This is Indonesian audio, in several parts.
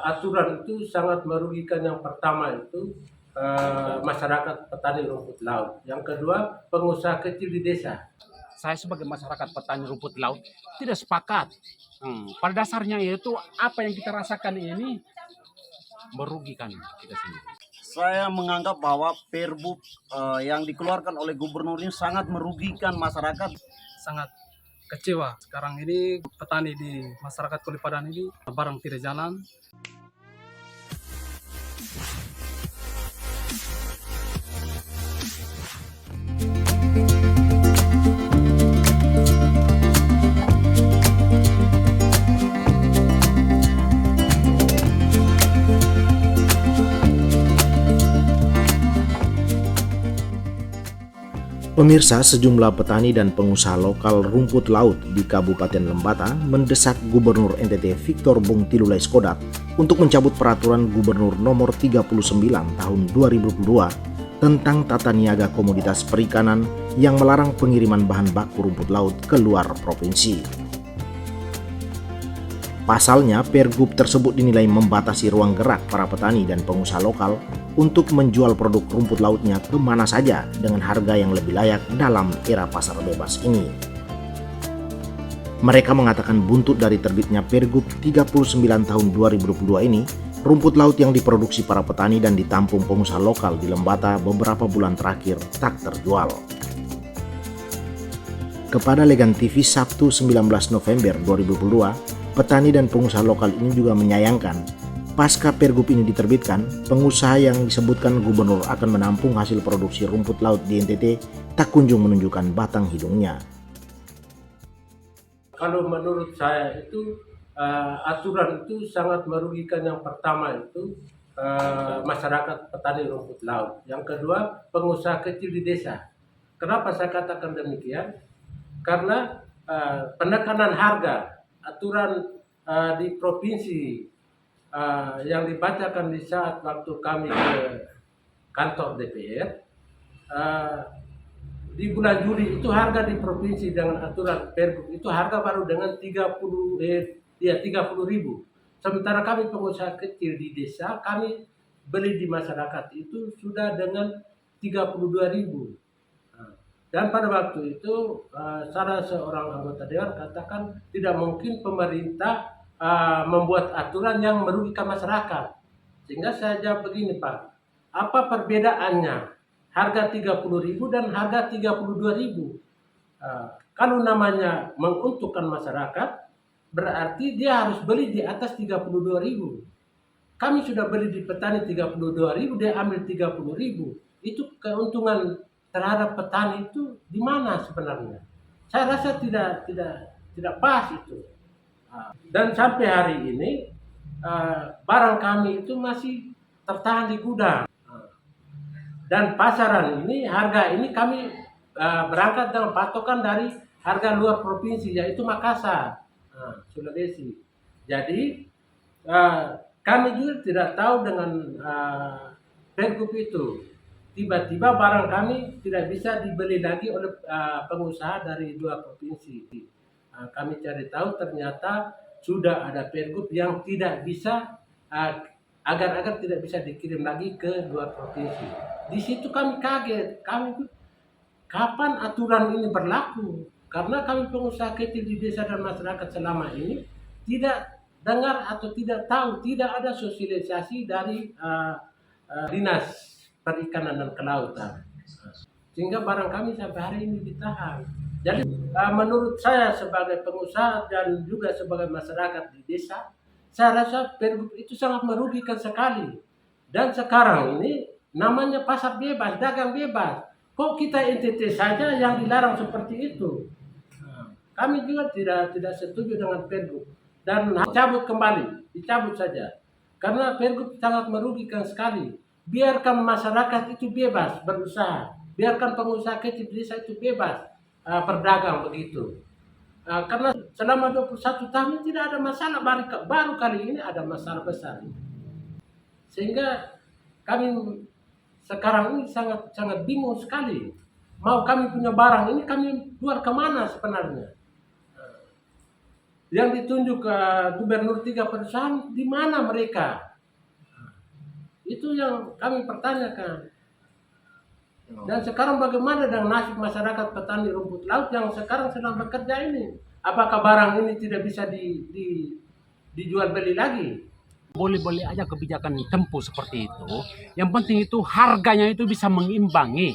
aturan itu sangat merugikan. Yang pertama itu masyarakat petani rumput laut. Yang kedua, pengusaha kecil di desa. Saya sebagai masyarakat petani rumput laut tidak sepakat. Pada dasarnya itu apa yang kita rasakan ini merugikan kita sendiri. Saya menganggap bahwa Perbup yang dikeluarkan oleh gubernur ini sangat merugikan masyarakat. Sangat kecewa. Sekarang ini petani di masyarakat Kulipadan ini barang tidak jalan. Pemirsa, sejumlah petani dan pengusaha lokal rumput laut di Kabupaten Lembata mendesak Gubernur NTT Victor Bung Tilulai Skodat untuk mencabut peraturan Gubernur nomor 39 tahun 2022 tentang tata niaga komoditas perikanan yang melarang pengiriman bahan baku rumput laut ke luar provinsi. Pasalnya, Pergub tersebut dinilai membatasi ruang gerak para petani dan pengusaha lokal untuk menjual produk rumput lautnya kemana saja dengan harga yang lebih layak dalam era pasar bebas ini. Mereka mengatakan buntut dari terbitnya Pergub 39 tahun 2022 ini, rumput laut yang diproduksi para petani dan ditampung pengusaha lokal di Lembata beberapa bulan terakhir tak terjual. Kepada Legan TV Sabtu 19 November 2022, petani dan pengusaha lokal ini juga menyayangkan pasca Pergub ini diterbitkan, pengusaha yang disebutkan gubernur akan menampung hasil produksi rumput laut di NTT tak kunjung menunjukkan batang hidungnya. Kalau menurut saya itu aturan itu sangat merugikan. Yang pertama itu masyarakat petani rumput laut. Yang kedua, pengusaha kecil di desa. Kenapa saya katakan demikian? Karena penekanan harga, aturan di provinsi yang dibacakan di saat waktu kami ke kantor DPR di bulan Juli itu, harga di provinsi dengan aturan Pergub itu harga baru dengan 30.000. Sementara kami pengusaha kecil di desa, kami beli di masyarakat itu sudah dengan 32.000. Dan pada waktu itu salah seorang anggota dewan katakan tidak mungkin pemerintah membuat aturan yang merugikan masyarakat. Sehingga saya jawab begini, Pak, apa perbedaannya harga 30.000 dan harga 32.000? Kalau namanya menguntungkan masyarakat, berarti dia harus beli di atas 32.000. Kami sudah beli di petani 32.000, dia ambil 30.000. Itu keuntungan terhadap petani itu di mana sebenarnya? Saya rasa tidak pas itu. Dan sampai hari ini barang kami itu masih tertahan di gudang. Dan pasaran ini, harga ini kami berangkat dengan patokan dari harga luar provinsi, yaitu Makassar, Sulawesi. Jadi kami juga tidak tahu dengan Pergub itu. Tiba-tiba barang kami tidak bisa dibeli lagi oleh pengusaha dari dua provinsi. Kami cari tahu ternyata sudah ada Pergub yang tidak bisa agar tidak bisa dikirim lagi ke luar provinsi. Di situ kami kaget, kapan aturan ini berlaku? Karena kami pengusaha kecil di desa dan masyarakat selama ini tidak dengar atau tidak tahu, tidak ada sosialisasi dari dinas perikanan dan kelautan, sehingga barang kami sampai hari ini ditahan. Jadi menurut saya sebagai pengusaha dan juga sebagai masyarakat di desa, saya rasa Pergub itu sangat merugikan sekali. Dan sekarang ini namanya pasar bebas, dagang bebas. Kok kita NTT saja yang dilarang seperti itu? Kami juga tidak setuju dengan Pergub dan dicabut kembali, dicabut saja. Karena Pergub sangat merugikan sekali. Biarkan masyarakat itu bebas berusaha, biarkan pengusaha kecil desa itu bebas berdagang begitu. Karena selama 21 tahun tidak ada masalah, baru kali ini ada masalah besar. Sehingga kami sekarang ini sangat bingung sekali. Mau kami punya barang ini kami jual kemana sebenarnya? yang ditunjuk ke gubernur 3 perusahaan, di mana mereka? Itu yang kami pertanyakan. Dan sekarang bagaimana dengan nasib masyarakat petani rumput laut yang sekarang sedang bekerja ini? Apakah barang ini tidak bisa dijual beli lagi? Boleh-boleh aja kebijakan tempuh seperti itu. Yang penting itu harganya itu bisa mengimbangi.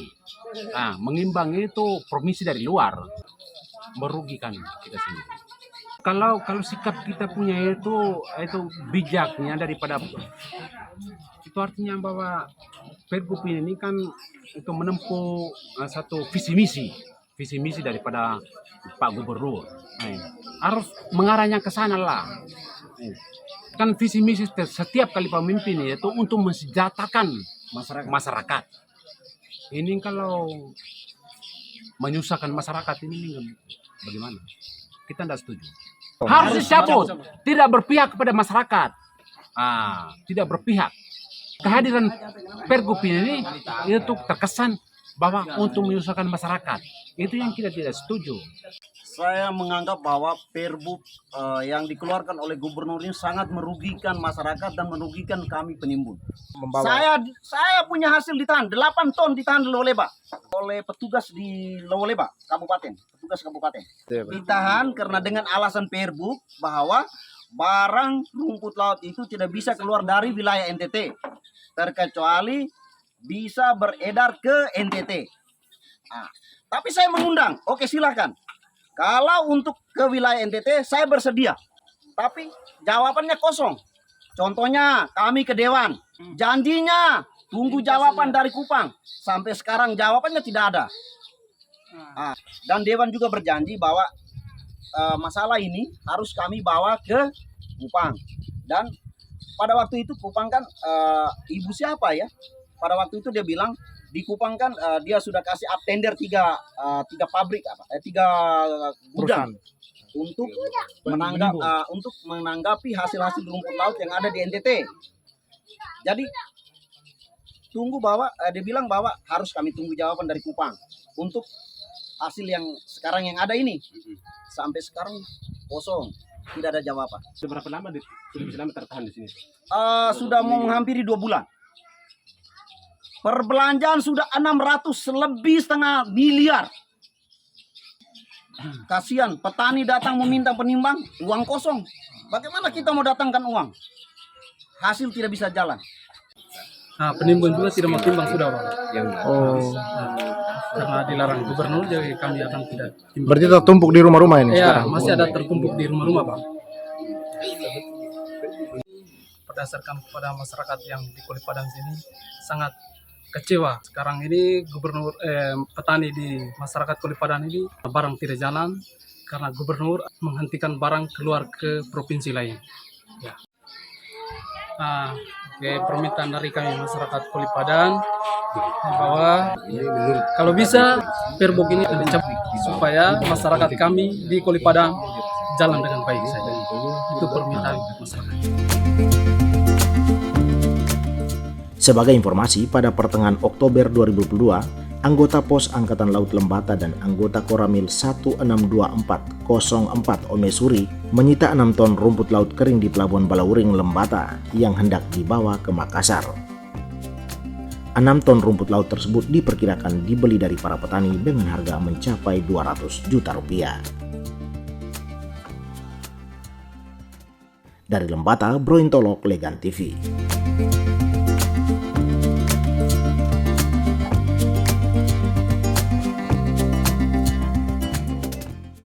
Nah, mengimbangi itu provinsi dari luar. Merugikan kita sendiri. Kalau sikap kita punya itu bijaknya daripada itu artinya bahwa Pergub ini kan itu menempuh satu visi misi daripada Pak Gubernur. Harus mengarahnya ke sana lah. Kan visi misi setiap kali pemimpin itu untuk mensejahterakan masyarakat. Ini kalau menyusahkan masyarakat ini bagaimana? Kita tidak setuju. Harus dicabut, tidak berpihak kepada masyarakat. Tidak berpihak. Kehadiran Pergub ini itu terkesan bahwa untuk menyusahkan masyarakat. Itu yang kita tidak setuju. Saya menganggap bahwa Pergub yang dikeluarkan oleh gubernur ini sangat merugikan masyarakat dan merugikan kami penimbun. Saya punya hasil ditahan 8 ton ditahan di Lowoleba oleh petugas di Lowoleba kabupaten, petugas kabupaten. Ditahan karena dengan alasan Pergub bahwa barang rumput laut itu tidak bisa keluar dari wilayah NTT terkecuali bisa beredar ke NTT. Tapi saya mengundang, oke silakan. Kalau untuk ke wilayah NTT saya bersedia, tapi jawabannya kosong. Contohnya kami ke Dewan, janjinya tunggu jawaban dari Kupang. Sampai sekarang jawabannya tidak ada. Dan Dewan juga berjanji bahwa masalah ini harus kami bawa ke Kupang. Dan pada waktu itu Kupang kan ibu siapa ya? Pada waktu itu dia bilang di Kupang kan dia sudah kasih up tender tiga pabrik tiga gudang untuk menanggapi hasil-hasil rumput laut yang ada di NTT. Jadi tunggu bahwa dia bilang bahwa harus kami tunggu jawaban dari Kupang untuk hasil yang sekarang yang ada ini. Sampai sekarang kosong, tidak ada jawaban. Seberapa lama sudah tertahan di sini? Sudah mau menghampiri 2 bulan. Perbelanjaan sudah 600 lebih setengah miliar. Kasihan petani datang meminta penimbang, uang kosong. Bagaimana kita mau datangkan uang? Hasil tidak bisa jalan. Penimbun juga tidak mau timbang sudah, Bang. Karena dilarang gubernur, jadi kami akan tidak timbang. Berarti tertumpuk di rumah-rumah ini Ya, sekarang? masih ada tertumpuk di rumah-rumah, Bang. Berdasarkan kepada masyarakat yang di Kulit Padang sini sangat kecewa. Sekarang ini petani di masyarakat Kulit Padang ini barang tidak jalan karena gubernur menghentikan barang keluar ke provinsi lain. Ya. Permintaan dari kami masyarakat Kulit Padang bahwa kalau bisa Pergub ini dicabut supaya masyarakat kami di Kulit Padang jalan dengan baik saja. Itu permintaan masyarakat. Sebagai informasi, pada pertengahan Oktober 2022, anggota Pos Angkatan Laut Lembata dan anggota Koramil 162404 Omesuri menyita 6 ton rumput laut kering di Pelabuhan Balauring Lembata yang hendak dibawa ke Makassar. 6 ton rumput laut tersebut diperkirakan dibeli dari para petani dengan harga mencapai 200 juta rupiah. Dari Lembata, Bro Intolok, Legan TV.